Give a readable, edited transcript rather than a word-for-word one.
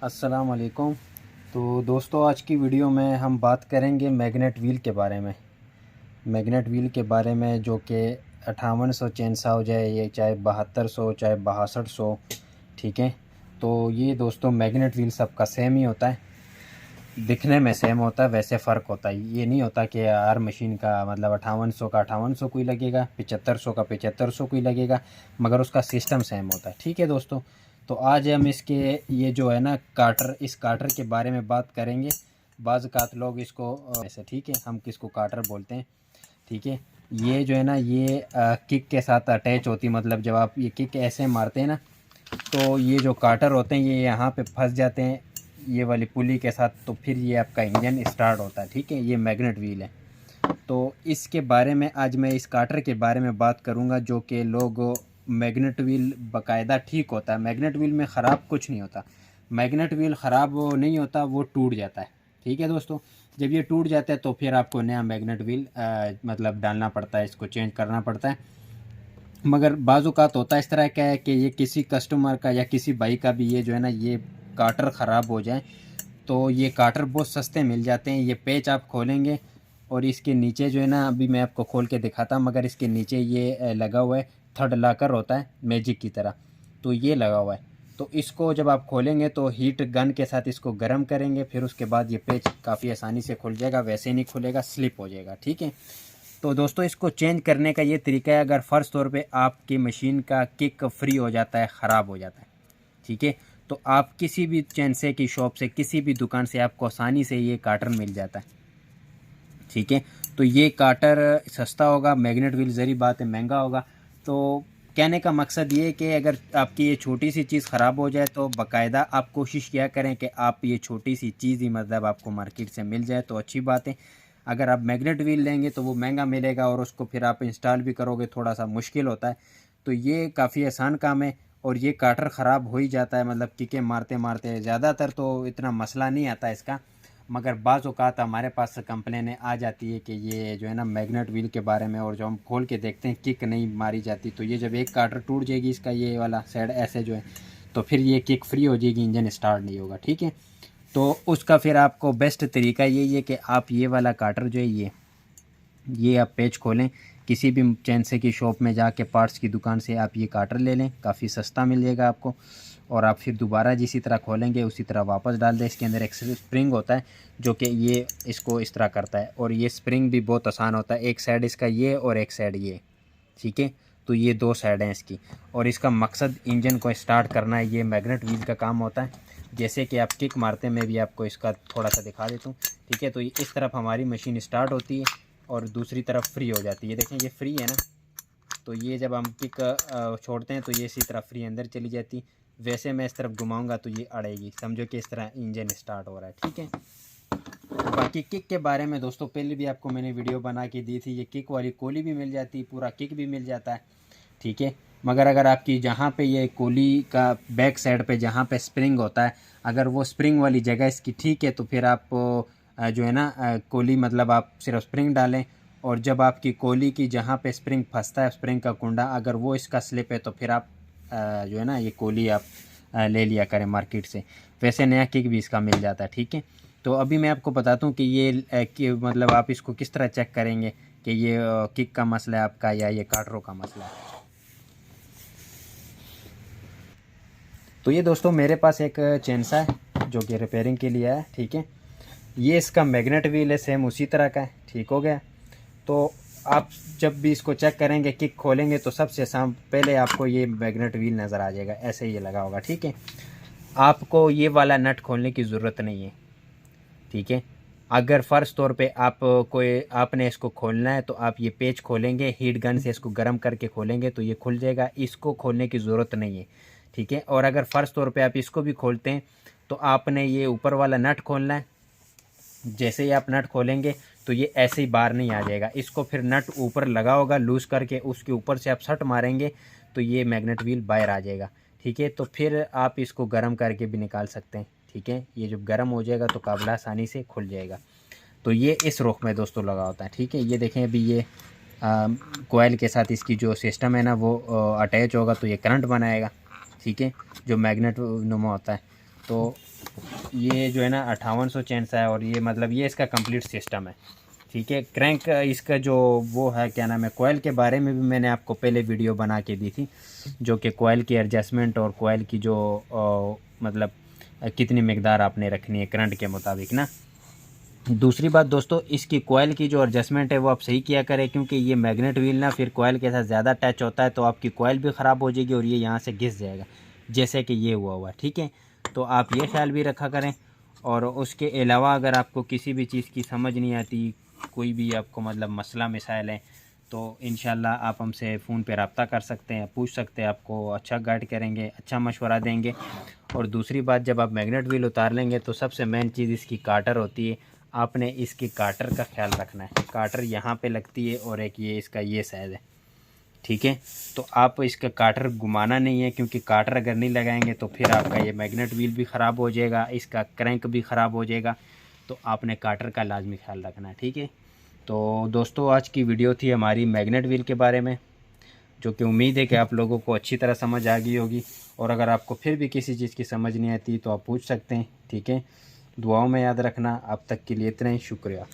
अस्सलाम वालेकुम। तो दोस्तों, आज की वीडियो में हम बात करेंगे मैग्नेट व्हील के बारे में। मैग्नेट व्हील के बारे में जो कि 5800 चेनसा हो जाए, ये चाहे 7200 चाहे 6200, ठीक है। तो ये दोस्तों मैग्नेट व्हील सबका सेम ही होता है, दिखने में सेम होता है, वैसे फ़र्क होता है। ये नहीं होता कि हर मशीन का मतलब 5800 का 5800 को ही लगेगा, 7500 का 7500 को ही लगेगा, मगर उसका सिस्टम सेम होता है, ठीक है दोस्तों। तो आज हम इसके ये जो है ना काटर, इस काटर के बारे में बात करेंगे। बाज़ लोग इसको ऐसे, ठीक है, हम किसको काटर बोलते हैं, ठीक है। ये जो है ना ये किक के साथ अटैच होती, मतलब जब आप ये किक ऐसे मारते हैं ना, तो ये जो काटर होते हैं ये यहाँ पे फंस जाते हैं ये वाली पुली के साथ, तो फिर ये आपका इंजन स्टार्ट होता है, ठीक है। ये मैग्नेट व्हील है। तो इसके बारे में आज मैं इस काटर के बारे में बात करूँगा, जो कि लोग मैग्नेट व्हील बाकायदा ठीक होता है, मैग्नेट व्हील में ख़राब कुछ नहीं होता। मैग्नेट व्हील ख़राब नहीं होता, वो टूट जाता है, ठीक है दोस्तों। जब ये टूट जाता है तो फिर आपको नया मैग्नेट व्हील मतलब डालना पड़ता है, इसको चेंज करना पड़ता है। मगर बाज़-औक़ात होता है इस तरह का है कि ये किसी कस्टमर का या किसी भाई का भी ये जो है ना ये काटर ख़राब हो जाए, तो ये काटर बहुत सस्ते मिल जाते हैं। ये पेच आप खोलेंगे और इसके नीचे जो है ना, अभी मैं आपको खोल के दिखाता, मगर इसके नीचे ये लगा हुआ है, थर्ड लॉकर होता है मैजिक की तरह, तो ये लगा हुआ है। तो इसको जब आप खोलेंगे तो हीट गन के साथ इसको गर्म करेंगे, फिर उसके बाद ये पेच काफ़ी आसानी से खुल जाएगा, वैसे नहीं खुलेगा, स्लिप हो जाएगा, ठीक है। तो दोस्तों, इसको चेंज करने का ये तरीका है, अगर फ़र्ज़ तौर पे आपकी मशीन का किक फ्री हो जाता है, ख़राब हो जाता है, ठीक है, तो आप किसी भी चेनसे की शॉप से, किसी भी दुकान से आपको आसानी से ये काटर मिल जाता है, ठीक है। तो ये काटर सस्ता होगा, मैग्नेट व्हील ज़री बात है महंगा होगा। तो कहने का मकसद ये है कि अगर आपकी ये छोटी सी चीज़ ख़राब हो जाए तो बाकायदा आप कोशिश किया करें कि आप ये छोटी सी चीज़ ही मतलब आपको मार्केट से मिल जाए तो अच्छी बात है। अगर आप मैग्नेट व्हील लेंगे तो वो महंगा मिलेगा और उसको फिर आप इंस्टॉल भी करोगे, थोड़ा सा मुश्किल होता है। तो ये काफ़ी आसान काम है और ये काटर ख़राब हो ही जाता है, मतलब किकें मारते मारते। ज़्यादातर तो इतना मसला नहीं आता इसका, मगर बाज़ औक़ात हमारे पास कंप्लेनें आ जाती है कि ये जो है ना मैग्नेट व्हील के बारे में, और जो हम खोल के देखते हैं किक नहीं मारी जाती, तो ये जब एक काटर टूट जाएगी इसका, ये वाला साइड ऐसे जो है, तो फिर ये किक फ्री हो जाएगी, इंजन स्टार्ट नहीं होगा, ठीक है। तो उसका फिर आपको बेस्ट तरीका यही है कि आप ये वाला काटर जो है ये आप पेच खोलें, किसी भी चैनसे की शॉप में जाके, पार्ट्स की दुकान से आप ये काटर ले लें, काफ़ी सस्ता मिल जाएगा आपको। और आप फिर दोबारा जिसी तरह खोलेंगे उसी तरह वापस डाल दें। इसके अंदर एक स्प्रिंग होता है जो कि ये इसको इस तरह करता है, और ये स्प्रिंग भी बहुत आसान होता है, एक साइड इसका ये और एक साइड ये, ठीक है। तो ये दो साइड हैं इसकी, और इसका मकसद इंजन को स्टार्ट करना है। ये मैग्नेट व्हील का काम होता है। जैसे कि आप किक मारते, मैं भी आपको इसका थोड़ा सा दिखा देता हूँ, ठीक है। तो इस तरफ हमारी मशीन स्टार्ट होती है और दूसरी तरफ फ्री हो जाती है। देखें ये फ्री है ना, तो ये जब हम किक छोड़ते हैं तो ये इसी तरह फ्री अंदर चली जाती। वैसे मैं इस तरफ घुमाऊंगा तो ये अड़ेगी, समझो कि इस तरह इंजन स्टार्ट हो रहा है, ठीक है। बाकी किक के बारे में दोस्तों पहले भी आपको मैंने वीडियो बना के दी थी। ये किक वाली कोली भी मिल जाती है, पूरा किक भी मिल जाता है, ठीक है। मगर अगर आपकी जहाँ पे ये कोली का बैक साइड पे जहाँ पे स्प्रिंग होता है, अगर वो स्प्रिंग वाली जगह इसकी ठीक है, तो फिर आप जो है ना कोली, मतलब आप सिर्फ स्प्रिंग डालें, और जब आपकी कोली की जहाँ पे स्प्रिंग फंसता है, स्प्रिंग का कुंडा, अगर वो इसका स्लिप है तो फिर आप जो है ना ये कोली आप ले लिया करें मार्केट से। वैसे नया किक भी इसका मिल जाता है, ठीक है। तो अभी मैं आपको बताता हूँ कि ये कि मतलब आप इसको किस तरह चेक करेंगे कि ये किक का मसला है आपका या ये काटरों का मसला है। तो ये दोस्तों मेरे पास एक चेनसा है जो कि रिपेयरिंग के लिए है, ठीक है। ये इसका मैग्नेट व्हील है, सेम उसी तरह का है, ठीक हो गया। तो आप जब भी इसको चेक करेंगे, किक खोलेंगे, तो सबसे पहले आपको ये मैग्नेट व्हील नज़र आ जाएगा, ऐसे ये लगा होगा, ठीक है। आपको ये वाला नट खोलने की ज़रूरत नहीं है, ठीक है। अगर फ़र्ज़ तौर पे आपने इसको खोलना है तो आप ये पेच खोलेंगे, हीट गन से इसको गर्म करके खोलेंगे तो ये खुल जाएगा, इसको खोलने की ज़रूरत नहीं है, ठीक है। और अगर फ़र्ज़ तौर पे आप इसको भी खोलते हैं तो आपने ये ऊपर वाला नट खोलना है। जैसे ही आप नट खोलेंगे तो ये ऐसे ही बाहर नहीं आ जाएगा, इसको फिर नट ऊपर लगा होगा लूज़ करके, उसके ऊपर से आप सट मारेंगे तो ये मैग्नेट व्हील बाहर आ जाएगा, ठीक है। तो फिर आप इसको गर्म करके भी निकाल सकते हैं, ठीक है। ये जब गर्म हो जाएगा तो काबला आसानी से खुल जाएगा। तो ये इस रुख में दोस्तों लगा होता है, ठीक है। ये देखें अभी ये कोयल के साथ इसकी जो सिस्टम है ना वो अटैच होगा तो ये करंट बनाएगा, ठीक है, जो मैग्नेट नुमा होता है। तो ये जो है ना 5800 चेन सा है, और ये मतलब ये इसका कंप्लीट सिस्टम है। ठीक है, क्रैंक इसका जो वो है क्या नाम है, कोयल के बारे में भी मैंने आपको पहले वीडियो बना के दी थी, जो कि कोयल की एडजस्टमेंट और कोयल की जो मतलब कितनी मकदार आपने रखनी है करंट के मुताबिक ना। दूसरी बात दोस्तों, इसकी कोयल की जो एडजस्टमेंट है वो आप सही किया करें, क्योंकि ये मैग्नेट व्हील ना फिर कोयल के साथ ज़्यादा टच होता है तो आपकी कोयल भी ख़राब हो जाएगी और ये यहाँ से घिस जाएगा, जैसे कि ये हुआ। ठीक है, तो आप ये ख्याल भी रखा करें। और उसके अलावा अगर आपको किसी भी चीज़ की समझ नहीं आती, कोई भी आपको मतलब मसला मिसाइल है, तो इंशाल्लाह आप हमसे फ़ोन पे रब्ता कर सकते हैं, पूछ सकते हैं, आपको अच्छा गाइड करेंगे, अच्छा मशवरा देंगे। और दूसरी बात, जब आप मैग्नेट व्हील उतार लेंगे तो सबसे मेन चीज़ इसकी काटर होती है। आपने इसकी काटर का ख्याल रखना है। काटर यहाँ पे लगती है और एक ये इसका ये साइज़ है। ठीक है, तो आप इसका काटर घुमाना नहीं है, क्योंकि काटर अगर नहीं लगाएंगे तो फिर आपका ये मैग्नेट व्हील भी ख़राब हो जाएगा, इसका क्रैंक भी ख़राब हो जाएगा। तो आपने काटर का लाजमी ख्याल रखना है। ठीक है, तो दोस्तों आज की वीडियो थी हमारी मैग्नेट व्हील के बारे में, जो कि उम्मीद है कि आप लोगों को अच्छी तरह समझ आ गई होगी। और अगर आपको फिर भी किसी चीज़ की समझ नहीं आती तो आप पूछ सकते हैं। ठीक है, दुआओं में याद रखना। अब तक के लिए इतना ही, शुक्रिया।